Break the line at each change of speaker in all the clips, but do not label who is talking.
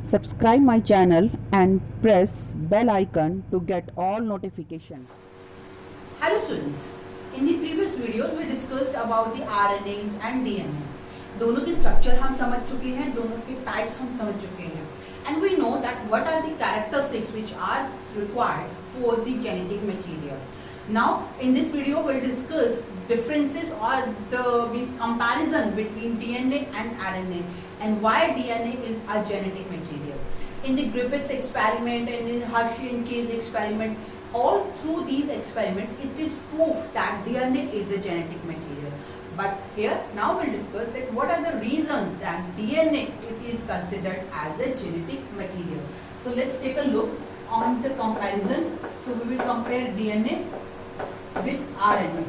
Subscribe my channel and press bell icon to get all notifications.
Hello students, in the previous videos we discussed about the RNAs and DNA. दोनों की structure हम समझ चुके हैं, दोनों के types हम समझ चुके हैं, and we know that what are the characteristics which are required for the genetic material. Now in this video we'll discuss differences or the comparison between DNA and RNA and why DNA is a genetic material. In the Griffiths experiment and in Hershey and Chase experiment, all through these experiments, it is proved that DNA is a genetic material. But here, now we'll discuss that what are the reasons that DNA is considered as a genetic material. So let's take a look on the comparison. So we will compare DNA with RNA.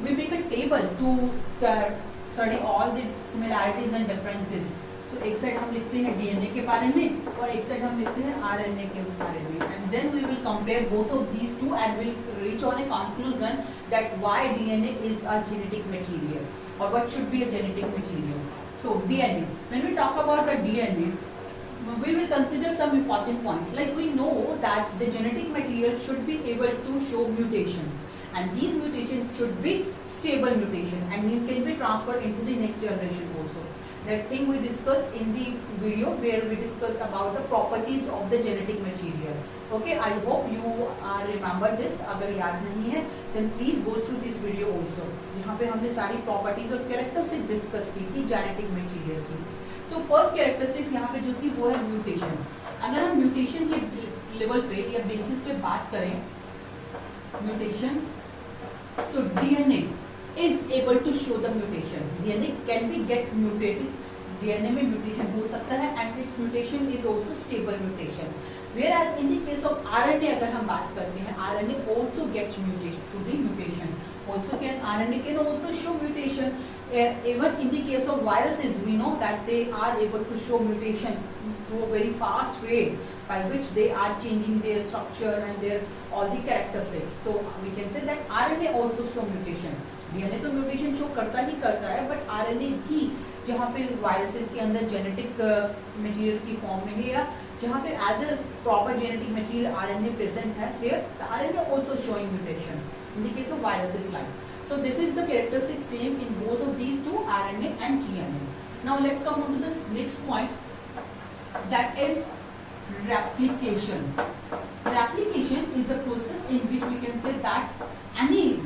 We make a table to study all the similarities and differences. So एक side हम लिखते हैं DNA के बारे में और एक side हम लिखते हैं आरएनए के बारे में, and then we will compare both of these two and will reach on a conclusion that why DNA is a genetic material और what should be a genetic material. So DNA, when we talk about the DNA, we will consider some important points. Like we know that the genetic material should be able to show mutations, and these mutations should be stable mutation and it can be transferred into the next generation also. That thing we discussed in the video where we discussed about the properties of the genetic material. Okay, I hope you remember this. अगर याद नहीं है then please go through this video also. यहाँ पे हमने सारी properties और characteristics discuss की थी genetic material की. So first characteristic यहाँ पे जो थी वो है mutation. अगर हम mutation के लेवल पे या बेसिस पे बात करें, mutation, so DNA is able to show the mutation. DNA can be get mutated. DNA में mutation हो सकता है and its mutation is also stable mutation. Whereas in the case of RNA अगर हम बात करते हैं, RNA also gets mutated through the mutation. Also RNA can also show mutation. Even in the case of viruses, we know that they are able to show mutation through a very fast rate by which they are changing their structure and their all the characteristics. So we can say that RNA also show mutation. DNA तो mutation show करता ही करता है, but RNA भी जहाँ पे viruses के अंदर genetic material की फॉर्म में है या जहाँ पे as a proper genetic material RNA present है, here the RNA also showing mutation in the case of viruses like. So this is the characteristic same in both of these two, RNA and DNA. Now let's come on to the next point, that is replication. Replication is the process in which we can say that any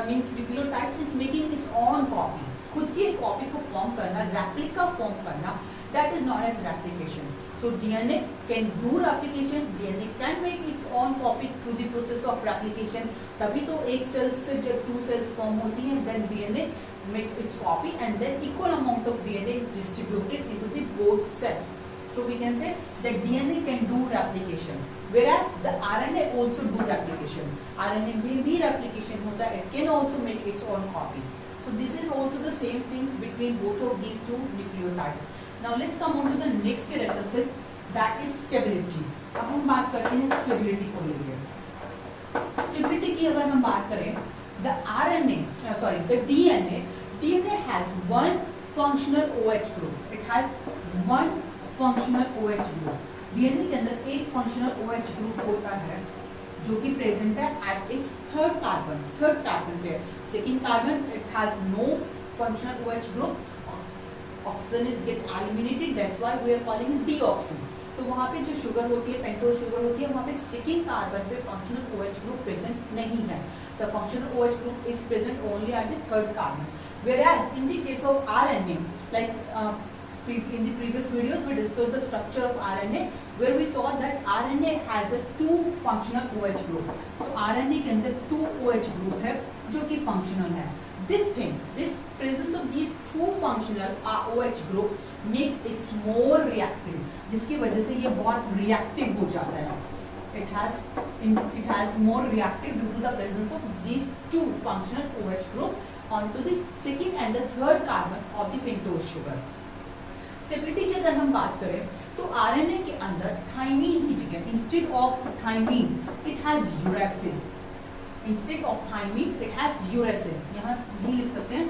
means nucleotides is making its own copy. खुद की एक copy को form करना, replica form करना, that is known as replication. So DNA can do replication. DNA can make its own copy through the process of replication. तभी तो एक cell से जब two cells फॉर्म होती हैं, then DNA make its copy and then equal amount of DNA is distributed into the both cells. So we can say that DNA can do replication, whereas the RNA also do replication. RNA में भी replication होता है, it can also make its own copy. So this is also the same things between both of these two nucleotides. Now let's come on to the next characteristic, that is stability. अब हम बात करते हैं stability को लेकर. Stability की अगर हम बात करें, the DNA has one functional OH group. It has one functional OH group. DNA के अंदर एक functional OH group होता है जो कि प्रेजेंट है at its third carbon pair. Second carbon, it has no functional OH group. Oxygen is get eliminated. That's why we are calling it deoxy. तो वहाँ पे जो शुगर होती है, पेंटोज शुगर होती है, वहाँ पे सेकेंड कार्बन पे फंक्शनल OH ग्रुप प्रेजेंट नहीं है. The functional OH group is present only at the third carbon. Whereas in the case of RNA, like in the previous videos we discussed the structure of RNA where we saw that RNA has a two functional OH group. तो RNA के अंदर two OH group है जो कि functional है. This presence of these two functional OH group makes it more reactive, जिसकी वजह से ये बहुत reactive हो जाता है. It has more reactive due to the presence of these two functional OH group onto the second and the third carbon of the pentose sugar. Stability की अगर हम बात करें तो आरएनए के अंदर थाइमीन की जगह instead of thymine it has uracil. Instead of thymine it has uracil. यहाँ भी लिख सकते हैं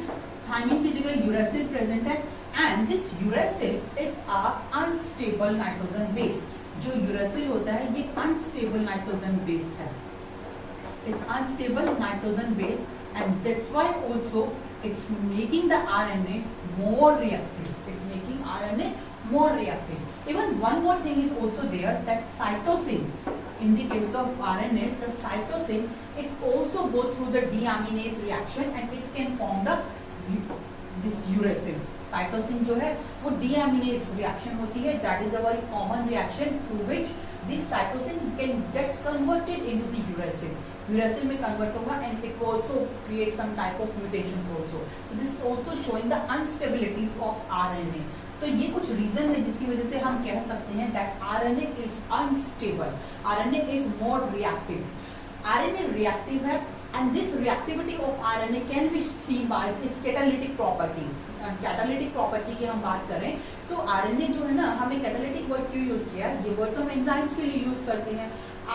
थाइमीन की जगह यूरेसिल प्रेजेंट है and this uracil is a unstable nitrogen base. जो यूरेसिल होता है ये अनस्टेबल नाइट्रोजन बेस है, it's unstable nitrogen base and that's why also it's making the RNA more reactive. It's making RNA more reactive. Even one more thing is also there, that cytosine. In the case of RNAs, the cytosine, it also go through the deaminase reaction and it can form the this uracil. Cytosine जो है वो deaminase reaction होती है. That is a very common reaction through which this cytosine can get converted into the uracil. Uracil में convert होगा and it will also create some type of mutations also. So this is also showing the instabilities of RNA. तो ये कुछ reason है जिसकी वजह से हम कह सकते हैं that RNA is unstable. RNA is more reactive. RNA reactive है and this reactivity of RNA can be seen by its catalytic property. Catalytic property की हम बात करें तो आरएनए जो है ना, हमने कैटालिटिक वर्ड क्यों यूज किया, ये वर्ड तो हम एंजाइम्स के लिए यूज करते हैं.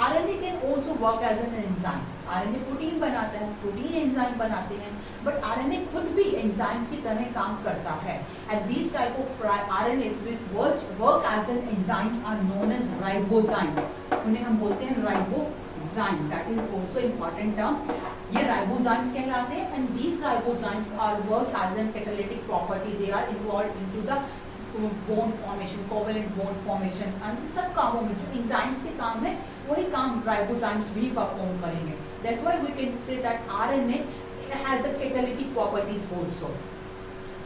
RNA can also work as an enzyme. RNA protein बनाता है, प्रोटीन एंजाइम बनाते हैं, बट आरएनए खुद भी एंजाइम की तरह काम करता है. And this type of RNAs will work as an enzymes are known as ribozyme. उन्हें हम बोलते हैं ribozyme. That is also important term. ये राइबोजाइम्स कहलाते हैं and these ribozymes are work as an catalytic property. They are involve into the bond formation, covalent bond formation. And सब कामों में जो एंजाइम्स के काम है वही काम राइबोजाइम्स भी परफॉर्म करेंगे. That's why we can say that RNA has a catalytic properties also.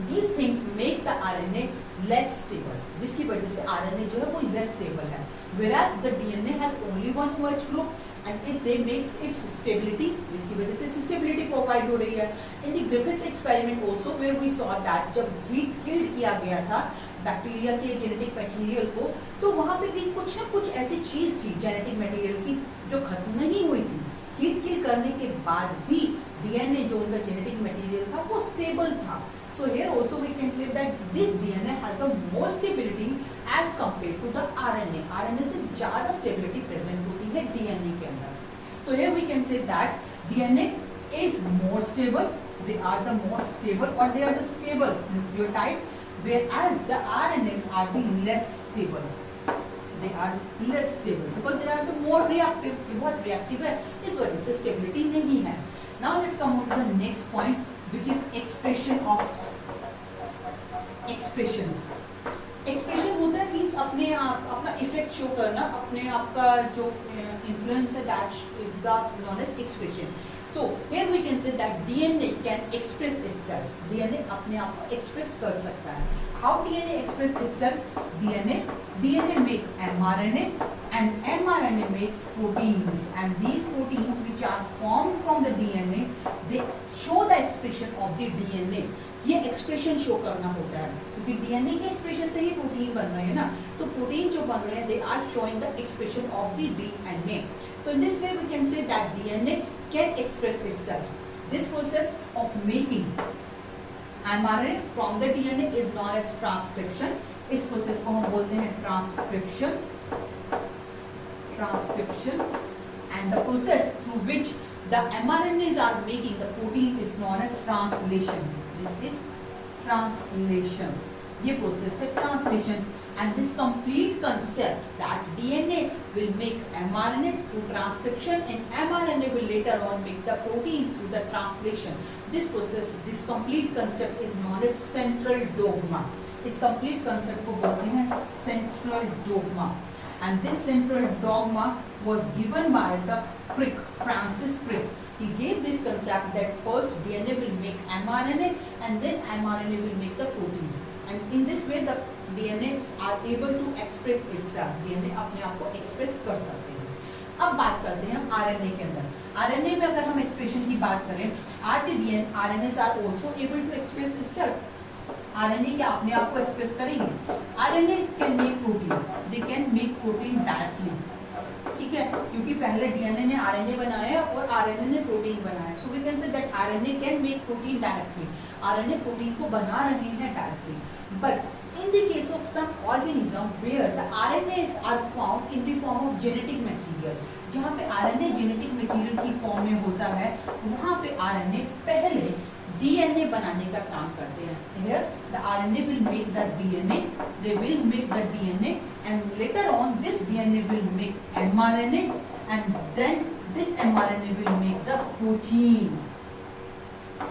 These things makes the RNA less stable, जिसकी वजह से RNA जो है वो less stable है. Whereas the DNA has only one OH group and it they makes its stability, जिसकी वजह से stability provide हो रही है. In the Griffiths experiment also where we saw that जब heat killed किया गया था बैक्टीरिया के जेनेटिक मटेरियल को, तो वहाँ पे भी कुछ ना कुछ ऐसी चीज थी जेनेटिक मटेरियल की जो खत्म नहीं हुई थी. हीट किल करने के बाद भी DNA जो उनका जेनेटिक मटेरियल था वो स्टेबल था. So here also we can say that this DNA has the more stability as compared to the RNA. RNA से ज़्यादा stability present होती है DNA के अंदर. So here we can say that DNA is more stable. They are the more stable or they are the stable nucleotide, whereas the RNAs are the less stable. They are less stable because they are the more reactive. ये बहुत reactive है, इस वजह से stability नहीं है. Now let's come on to the next point, which is expression of expression. Expression होता है मीन्स अपने आप अपना इफेक्ट शो करना, अपने आप का जो इन्फ्लुएंस है, that is the known as expression. So here we can say that DNA can express itself. DNA अपने आप को एक्सप्रेस कर सकता है. How DNA express itself? DNA make mRNA and mRNA makes proteins, and these proteins which are formed from the DNA, they show the expression of the DNA. ये expression show करना होता है क्योंकि डीएनए के expression से ही protein बन रहे हैं ना, तो प्रोटीन जो बन रहे हैं they are showing the expression of the DNA. So in this way we can say that DNA can express itself. This process of making mRNA from the DNA is known as transcription. इस process को हम बोलते हैं transcription. And the process through which the mRNAs are making the protein is known as translation. This is translation. ये process है translation, and this complete concept that DNA will make mRNA through transcription and mRNA will later on make the protein through the translation. This process, this complete concept is known as central dogma. इस complete concept को बोलते हैं central dogma. And this central dogma was given by the Crick, Francis Crick. He gave this concept that first DNA will make mRNA and then mRNA will make the protein. And in this way the DNAs are able to express itself. DNA अपने आप को express कर सकते हैं. अब बात करते हैं RNA के अंदर. RNA में अगर हम expression की बात करें, RTDN, RNAs are also able to express itself. RNA क्या अपने आप को एक्सप्रेस करेंगे? RNA can make protein. They can make protein directly. ठीक है, क्योंकि पहले DNA ने RNA बनाया और RNA ने प्रोटीन बनाया. So we can say that RNA can make protein directly. RNA protein को बना रहे हैं directly. But in the case of some organism where the RNAs are found in the form of genetic material, जहाँ पे RNA genetic material की form में होता है, वहाँ पे RNA पहले डीएनए बनाने का काम करते हैं. Here the RNA will make the DNA, they will make the DNA, and later on this DNA will make mRNA, and then this mRNA will make the protein.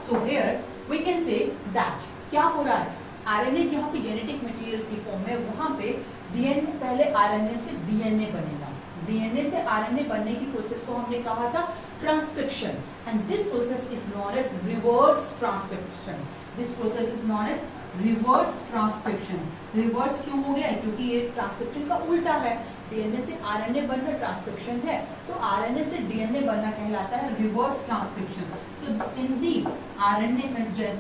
So here we can say that क्या हो रहा है, RNA जहाँ पे genetic material की form है वहाँ पे डीएनए पहले आरएनए से डीएनए बनेगा. डीएनए से आरएनए बनने की प्रोसेस को हमने कहा था transcription, and this process is known as reverse transcription. This process is known as reverse transcription. Reverse क्यों हो गया, क्योंकि ये ट्रांसक्रिप्शन का उल्टा है. डीएनए से आरएनए बनना ट्रांसक्रिप्शन है, तो आरएनए से डीएनए बनना कहलाता है reverse transcription. So in the RNA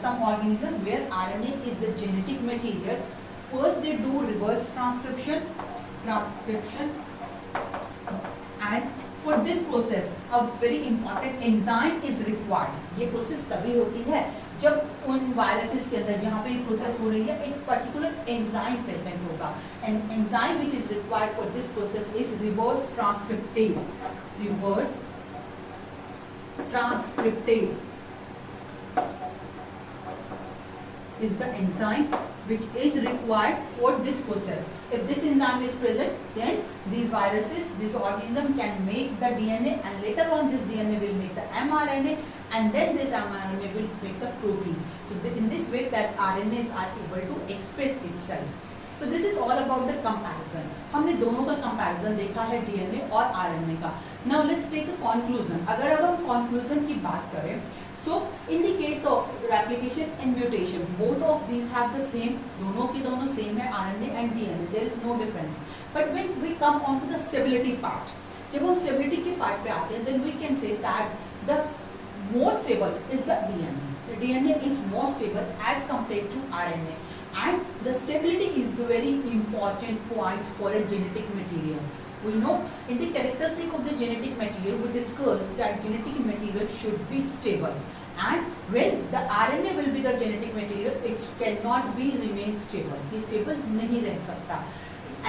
some organism where RNA is the genetic material, first they do reverse transcription, and for this process a very important enzyme is required. ये process तभी होती है जब उन viruses के अंदर जहाँ पे ये प्रोसेस हो रही है एक पर्टिकुलर एंजाइम प्रेजेंट होगा. And enzyme which is required for this process is reverse transcriptase. Reverse transcriptase is the enzyme which is required for this process. If this enzyme is present, then these viruses, this organism can make the DNA, and later on this DNA will make the mRNA, and then this mRNA will make the protein. So in this way that RNAs are able to express itself. So this is all about the comparison. हमने दोनों का comparison देखा है DNA और RNA का. Now let's take a conclusion. अगर अब हम conclusion की बात करें, so in the case of replication and mutation, both of these have the same, दोनों की दोनों same है RNA and DNA. There is no difference. But when we come on to the stability part, जब हम stability के part पे आते हैं, then we can say that the more stable is the DNA. The DNA is more stable as compared to RNA, and the stability is the very important point for a genetic material. We know in the characteristic of the genetic material, we discussed that genetic material should be stable, and when the RNA will be the genetic material, it cannot be remain stable. ये stable नहीं रह सकता.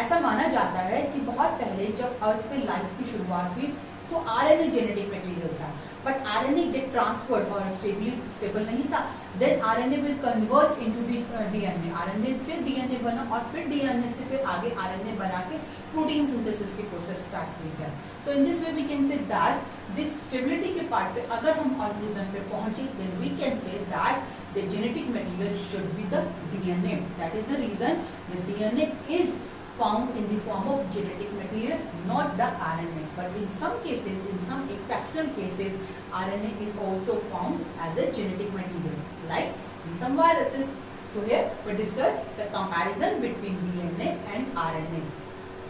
ऐसा माना जाता है कि बहुत पहले जब अर्थ पे लाइफ की शुरुआत हुई तो RNA जेनेटिक मटेरियल था, बट RNA गेट ट्रांसफर्ड और स्टेबल नहीं था. Then RNA will convert into the DNA. RNA से DNA बना और फिर DNA से फिर आगे RNA बना के प्रोटीन सिंथेसिस की प्रोसेस स्टार्ट हुई है. So in this way we can say that this stability के पार्ट पे अगर हम कंक्लूजन पे पहुंचे, then we can say that the genetic material should be the DNA. That is the reason the DNA is found in the form of genetic material, not the RNA. But in some cases, in some exceptional cases, RNA is also found as a genetic material, like in some viruses. So here we discussed the comparison between DNA and RNA.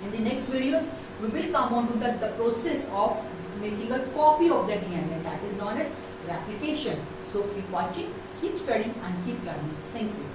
In the next videos, we will come on to the process of making a copy of the DNA, that is known as replication. So keep watching, keep studying and keep learning. Thank you.